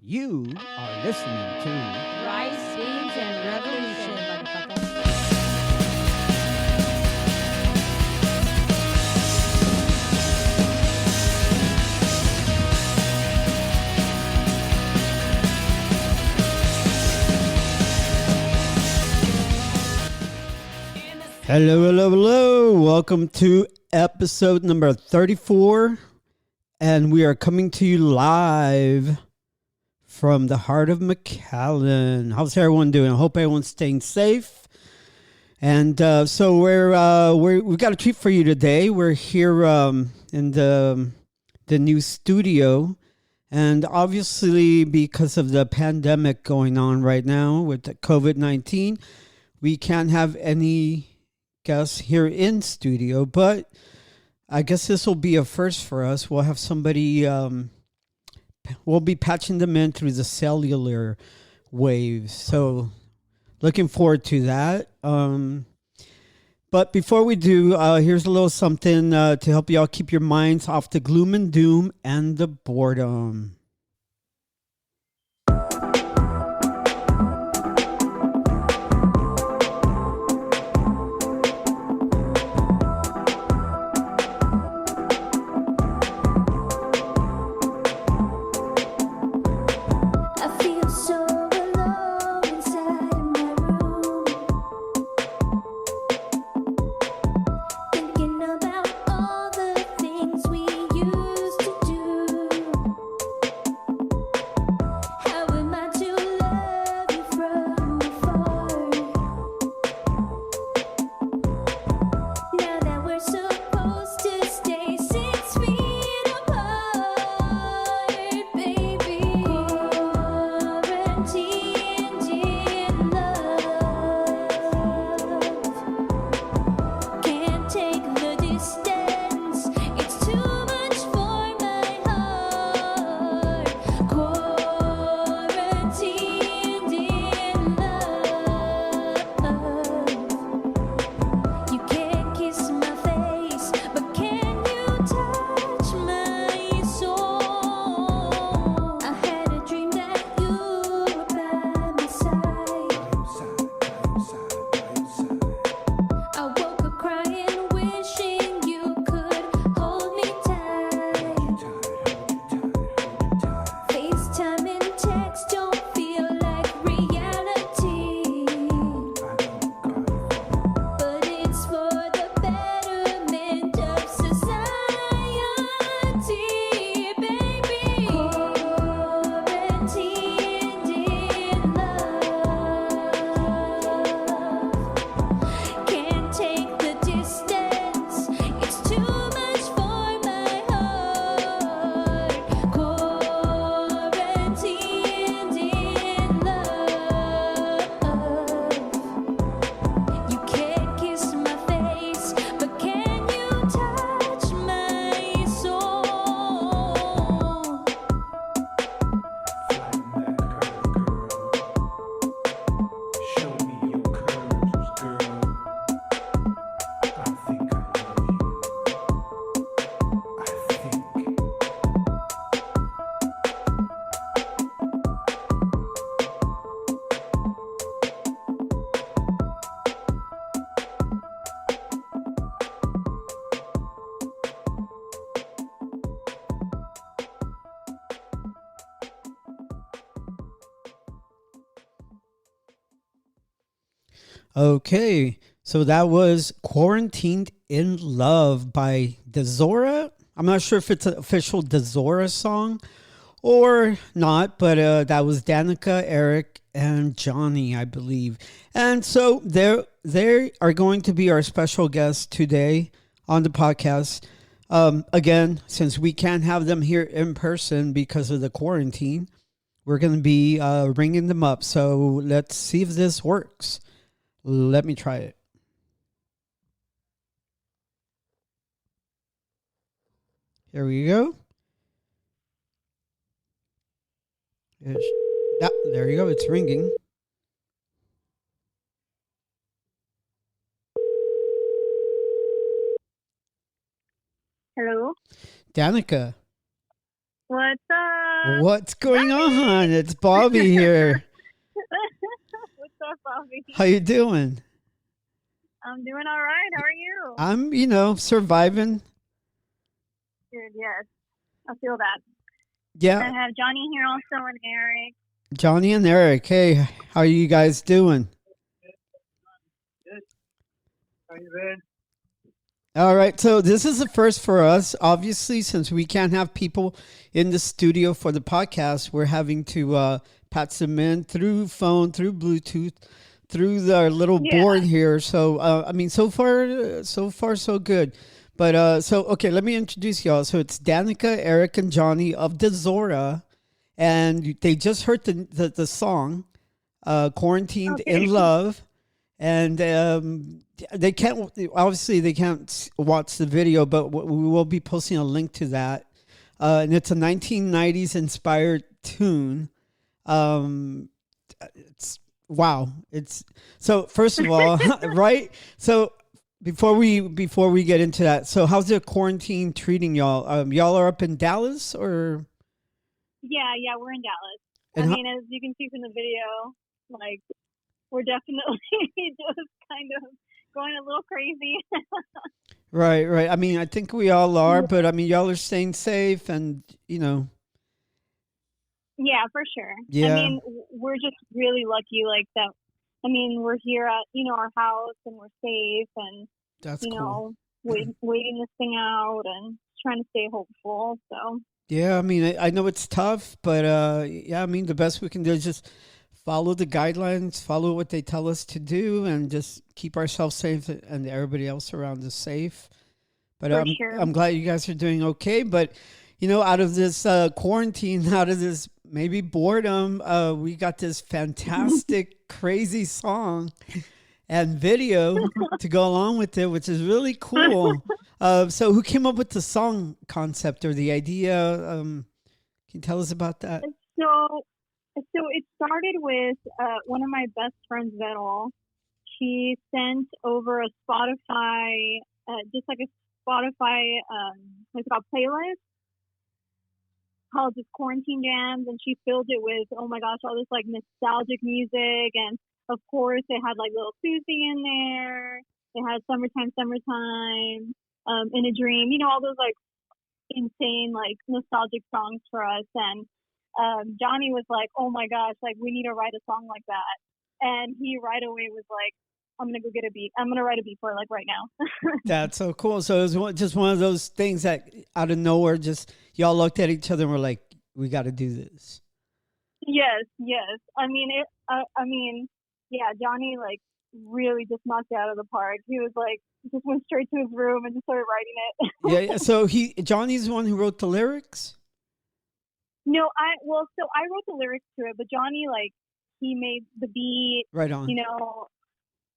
You are listening to Rice, beans, and revolution, motherfucker. Hello, hello, hello. Welcome to episode number 34. And we are coming to you live from the heart of McAllen. How's everyone doing? I hope everyone's staying safe. And so we've got a treat for you today. We're here in the new studio. And obviously, because of the pandemic going on right now with the COVID-19, we can't have any guests here in studio. But I guess this will be a first for us. We'll have somebody, we'll be patching them in through the cellular waves. So looking forward to that. But before we do, here's a little something to help y'all keep your minds off the gloom and doom and the boredom. Okay, so that was Quarantined in Love by Dezorah. I'm not sure if it's an official Dezorah song or not, but that was Danica, Eric, and Johnny, I believe. And so they are going to be our special guests today on the podcast. Again, since we can't have them here in person because of the quarantine, we're going to be ringing them up. So let's see if this works. Let me try it. Here we go. Yeah, there you go. It's ringing. Hello. Danica. What's up? What's going on? Bobby! It's Bobby here. What's up, Bobby? How you doing? I'm doing all right. How are you? I'm, surviving. Good, yes. I feel that. I Yeah, have Johnny here also and Eric. Johnny and Eric. Hey, how are you guys doing? Good. How you been? All right, so this is the first for us. Obviously, since we can't have people in the studio for the podcast, we're having to patch them in through phone, through Bluetooth, through our little Yeah. board here. So, so far, so good. But okay, let me introduce y'all. So it's Danica, Eric, and Johnny of Dezorah, and they just heard the song, "Quarantined Okay. in Love." And they can't watch the video, but we will be posting a link to that. And it's a 1990s inspired tune. It's wow. It's so first of all, right? So before we get into that, so how's the quarantine treating y'all? Y'all are up in Dallas or? Yeah, we're in Dallas. And as you can see from the video, like, we're definitely just kind of going a little crazy. right. I mean, I think we all are, but I mean, y'all are staying safe, and Yeah, for sure. Yeah. We're just really lucky, like that. We're here at our house and we're safe, and That's cool. waiting this thing out and trying to stay hopeful. So Yeah, I mean, I know it's tough, but yeah, I mean, the best we can do is just follow the guidelines, follow what they tell us to do, and just keep ourselves safe and everybody else around us safe. But for sure. I'm glad you guys are doing okay. But out of this quarantine, out of this maybe boredom, we got this fantastic, crazy song and video to go along with it, which is really cool. So who came up with the song concept or the idea? Can you tell us about that? So it started with one of my best friends, Vettel. She sent over a Spotify, just like a Spotify, what's it called, playlist called just Quarantine Jams, and she filled it with, oh my gosh, all this like nostalgic music, and of course it had like Little Susie in there. It had Summertime, In a Dream, all those like insane like nostalgic songs for us. And Johnny was like, oh my gosh, like we need to write a song like that. And he right away was like, I'm going to go get a beat. I'm going to write a beat for it like right now. That's so cool. So it was just one of those things that out of nowhere, just y'all looked at each other and were like, we got to do this. Yes. Yeah, Johnny like really just knocked it out of the park. He was like, just went straight to his room and just started writing it. Yeah. So Johnny's the one who wrote the lyrics? No, I wrote the lyrics to it, but Johnny, like, he made the beat. Right on.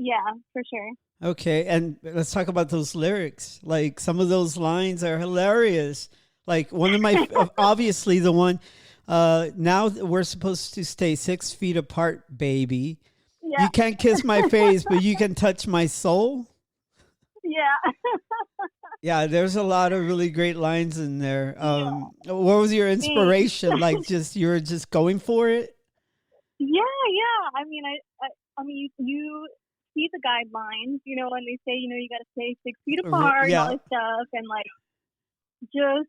Yeah, for sure. Okay, and let's talk about those lyrics. Like some of those lines are hilarious. Like one of my, obviously the one, now we're supposed to stay 6 feet apart, baby. Yeah. You can't kiss my face, but you can touch my soul. Yeah. Yeah, there's a lot of really great lines in there. What was your inspiration? Like, you were just going for it? Yeah. You see the guidelines, and they say, you got to stay 6 feet apart and all this stuff, and like, I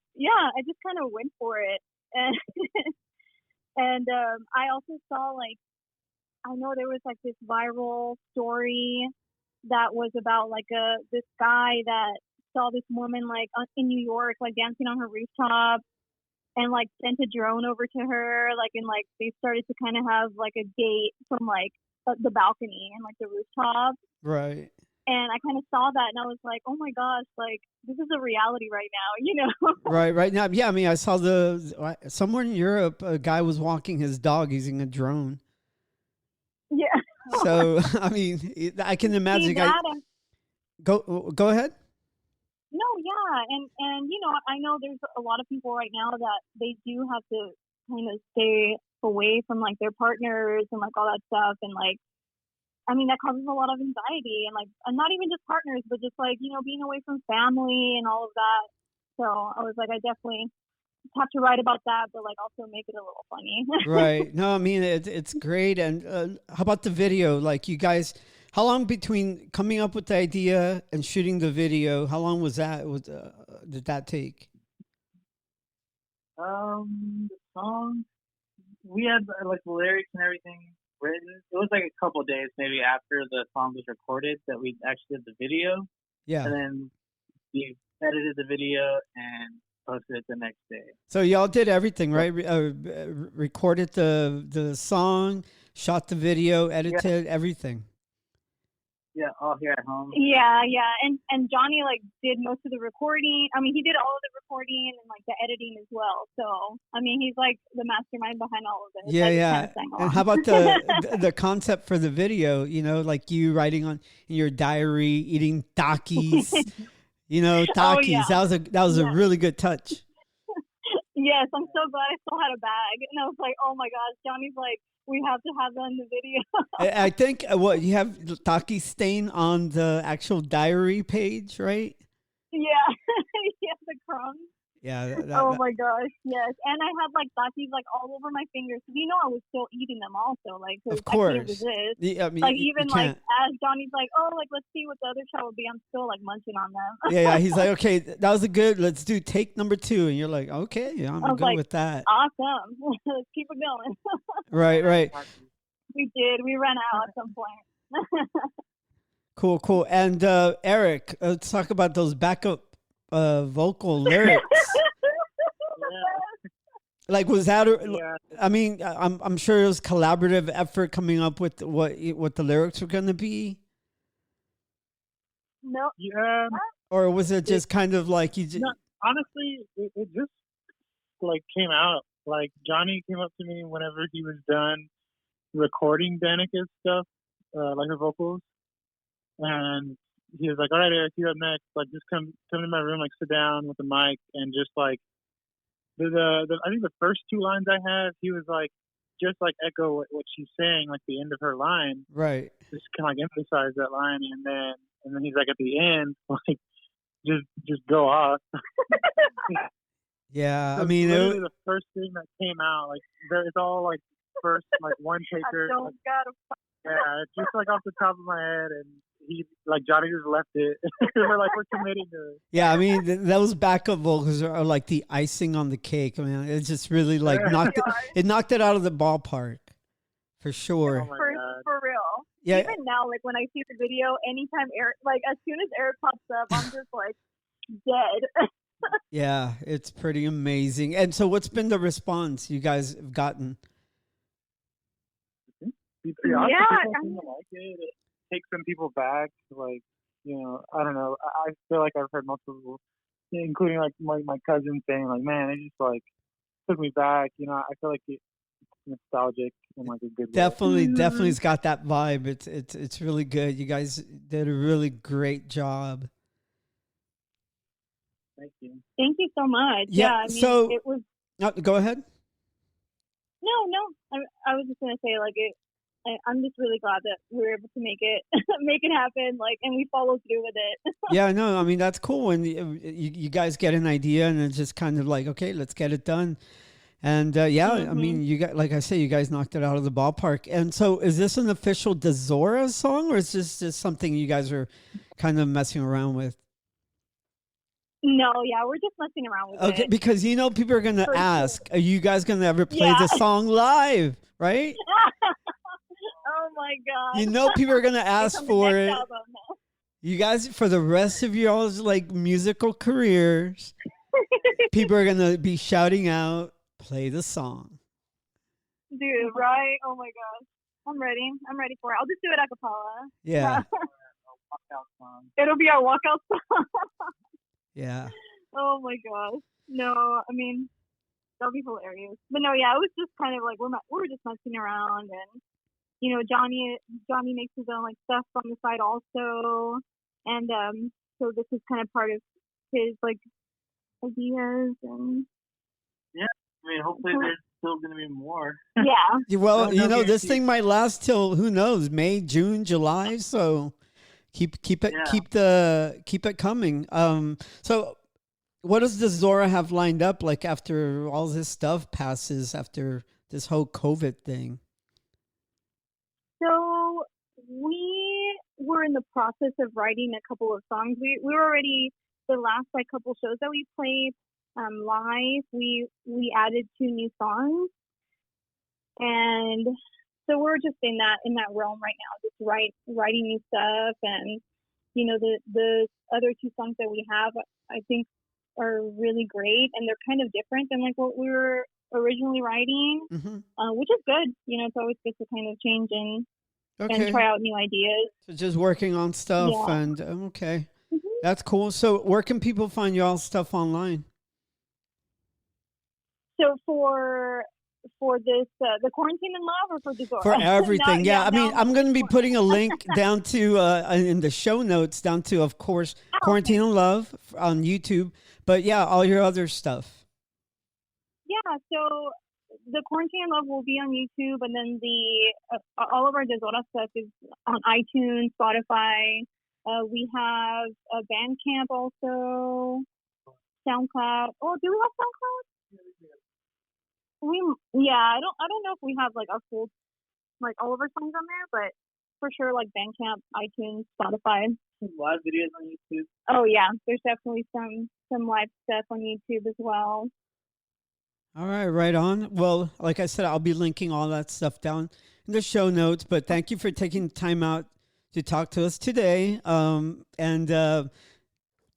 just kind of went for it, and and I also saw like, I know there was like this viral story that was about like this guy that saw this woman like in New York like dancing on her rooftop, and like sent a drone over to her, like, and like they started to kind of have like a date from like the balcony and like the rooftop. Right. And I kind of saw that and I was like, oh my gosh, like this is a reality right now, Right now. Yeah, I mean, I saw somewhere in Europe, a guy was walking his dog using a drone. Yeah. So, I mean, I can imagine. Go ahead. No, yeah. And I know there's a lot of people right now that they do have to kind of stay away from like their partners and like all that stuff, and like that causes a lot of anxiety, and like, and not even just partners, but just like being away from family and all of that. So I was like, I definitely have to write about that, but like also make it a little funny. Right. No, I mean it's great. And how about the video? Like you guys, how long between coming up with the idea and shooting the video? How long was that? Did that take? The song, we had like the lyrics and everything written. It was like a couple days maybe after the song was recorded that we actually did the video. Yeah. And then we edited the video and posted it the next day. So y'all did everything, right? Recorded the song, shot the video, edited everything. Yeah, all here at home. Yeah. And Johnny like did most of the recording. I mean, he did all of the recording and like the editing as well. So I mean, he's like the mastermind behind all of it. Yeah. And how about the concept for the video? You know, like you writing in your diary, eating Takis. You know, Takis. Oh, yeah. That was a really good touch. Yes, I'm so glad I still had a bag. And I was like, oh my gosh, Johnny's like, we have to have that in the video. I think what you have Taki stain on the actual diary page, right? Yeah, yeah, the crumbs. Yeah. Oh my gosh, yes. And I had like Takis like all over my fingers. You know, I was still eating them also, like, of I course. couldn't resist. Yeah, I mean, like even like as Johnny's like, oh, like let's see what the other shot would be. I'm still like munching on them. yeah. He's like, okay, that was a good. Let's do take number 2, and you're like, okay, yeah, I'm good like, with that. Awesome. Let's keep it going. Right. We did. We ran out at some point. Cool. And Eric, let's talk about those backup vocal lyrics. Like, was that? I mean, I'm sure it was collaborative effort coming up with what the lyrics were going to be. No. Yeah. Or was it just kind of like you just? No, honestly, it just like came out. Like Johnny came up to me whenever he was done recording Danica's stuff, like her vocals, and he was like, "All right, Eric, you're up next. Like, just come to my room, like, sit down with the mic, and just like the I think the first 2 lines I have, he was like, just like echo what she's saying, like the end of her line, right? Just kind of like emphasize that line, and then he's like at the end, like, just go off." Yeah, so I mean, literally the first thing that came out, like, it's all like first like one taker. Like, yeah, it's just like off the top of my head, and he like Johnny just left it. we're committing to it. Yeah, I mean, those backup vocals are like the icing on the cake. I mean, it's just really like knocked it out of the ballpark for sure. Oh for real. Yeah. Even now, like when I see the video, anytime Eric, like as soon as Eric pops up, I'm just like dead. Yeah, it's pretty amazing. And so, what's been the response you guys have gotten? Yeah, I mean, like it takes some people back. Like, you know, I don't know. I feel like I've heard multiple people, including like my cousin, saying like, "Man, it just like took me back." You know, I feel like it's nostalgic in like a good way. Definitely, it's got that vibe. It's really good. You guys did a really great job. Thank you. Thank you so much. Yeah. I mean, so it was. Go ahead. No. I was just gonna say like it. I'm just really glad that we were able to make it happen. Like, and we followed through with it. Yeah, no, I mean that's cool when you guys get an idea and it's just kind of like, okay, let's get it done. And I mean, you got, like I say, you guys knocked it out of the ballpark. And so, is this an official Dezorah song, or is this just something you guys are kind of messing around with? No, yeah, we're just messing around with it. Okay, because people are gonna ask, are you guys gonna ever play the song live, right? Oh my god! People are gonna ask for it. You guys, for the rest of y'all's like musical careers, people are gonna be shouting out, "Play the song." Dude, right? Oh my gosh. I'm ready for it. I'll just do it a cappella. Yeah. It'll be our walkout song. Yeah. Oh my gosh. No, I mean, that'll be hilarious. But no, yeah, it was just kind of like we were just messing around, and Johnny makes his own like stuff on the side also, and so this is kind of part of his like ideas and. Yeah, I mean, hopefully there's still going to be more. Yeah. Well, this thing might last till who knows, May, June, July. So keep it coming. So what does Dezorah have lined up like after all this stuff passes after this whole COVID thing? So we were in the process of writing a couple of songs. We were already the last like couple shows that we played live. We added 2 new songs, and so we're just in that realm right now, just writing new stuff. And the other 2 songs that we have, I think, are really great, and they're kind of different than like what we were originally writing, which is good. It's always good to kind of change and try out new ideas. So just working on stuff, and okay, that's cool. So where can people find y'all stuff online? So for this, the Quarantine in Love, or for Dezorah? For everything, I mean, I'm going to be putting a link down to in the show notes down to, of course, Quarantine in Love on YouTube. But yeah, all your other stuff. Yeah, so the Quarantine in Love will be on YouTube, and then all of our Dezorah stuff is on iTunes, Spotify. We have a Bandcamp also, SoundCloud. Oh, do we have SoundCloud? I don't know if we have like our full, like all of our songs on there, but for sure like Bandcamp, iTunes, Spotify. Live videos on YouTube. Oh yeah, there's definitely some live stuff on YouTube as well. All right, right on. Well, like I said, I'll be linking all that stuff down in the show notes. But thank you for taking the time out to talk to us today, and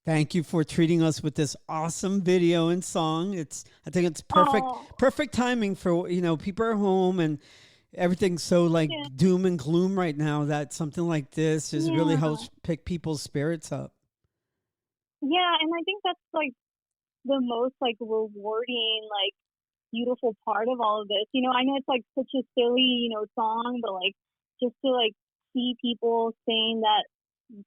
thank you for treating us with this awesome video and song. I think it's perfect timing for, people are home and everything's so like doom and gloom right now, that something like this just really helps pick people's spirits up. Yeah, and I think that's like the most like rewarding, like beautiful part of all of this. I know it's like such a silly, song, but like just to like see people saying that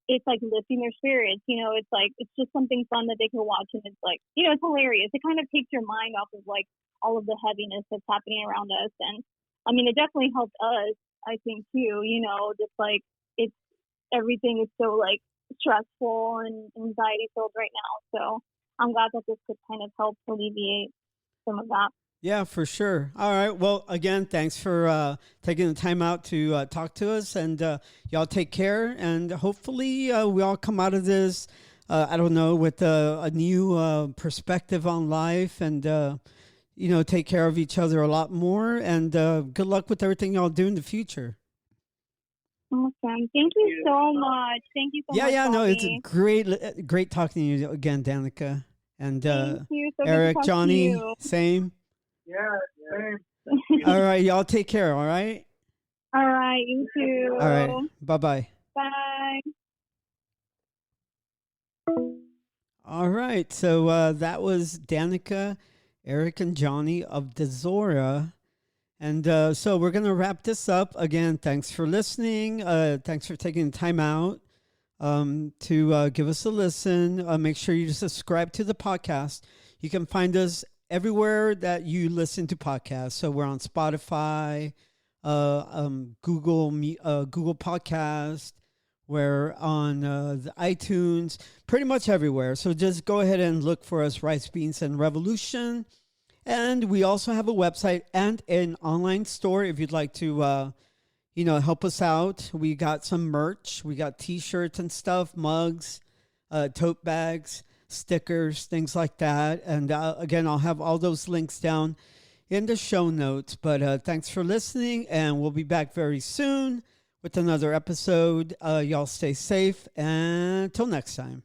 it's like lifting their spirits, it's like, it's just something fun that they can watch, and it's like, it's hilarious. It kind of takes your mind off of like all of the heaviness that's happening around us. And I mean, it definitely helped us, I think too, just like everything is so like stressful and anxiety filled right now. So I'm glad that this could kind of help alleviate some of that. Yeah, for sure. All right. Well, again, thanks for taking the time out to talk to us, and y'all take care. And hopefully we all come out of this, I don't know, with a new perspective on life, and, take care of each other a lot more. And good luck with everything y'all do in the future. Awesome. Thank you so much. Thank you so much. Yeah, no, it's great talking to you again, Danica. And Thank you. So Eric, Johnny, same. Yeah, same. All right, y'all take care, all right? All right, you too. All right, bye-bye. Bye. All right, so that was Danica, Eric, and Johnny of Dezorah. And so we're going to wrap this up. Again, thanks for listening. Thanks for taking the time out to give us a listen. Make sure you subscribe to the podcast. You can find us everywhere that you listen to podcasts. So we're on Spotify, Google Podcast. We're on the iTunes, pretty much everywhere. So just go ahead and look for us, Rice, Beans, and Revolution. And we also have a website and an online store if you'd like to, help us out. We got some merch. We got T-shirts and stuff, mugs, tote bags, stickers, things like that. And again, I'll have all those links down in the show notes. But thanks for listening, and we'll be back very soon with another episode. Y'all stay safe, and until next time.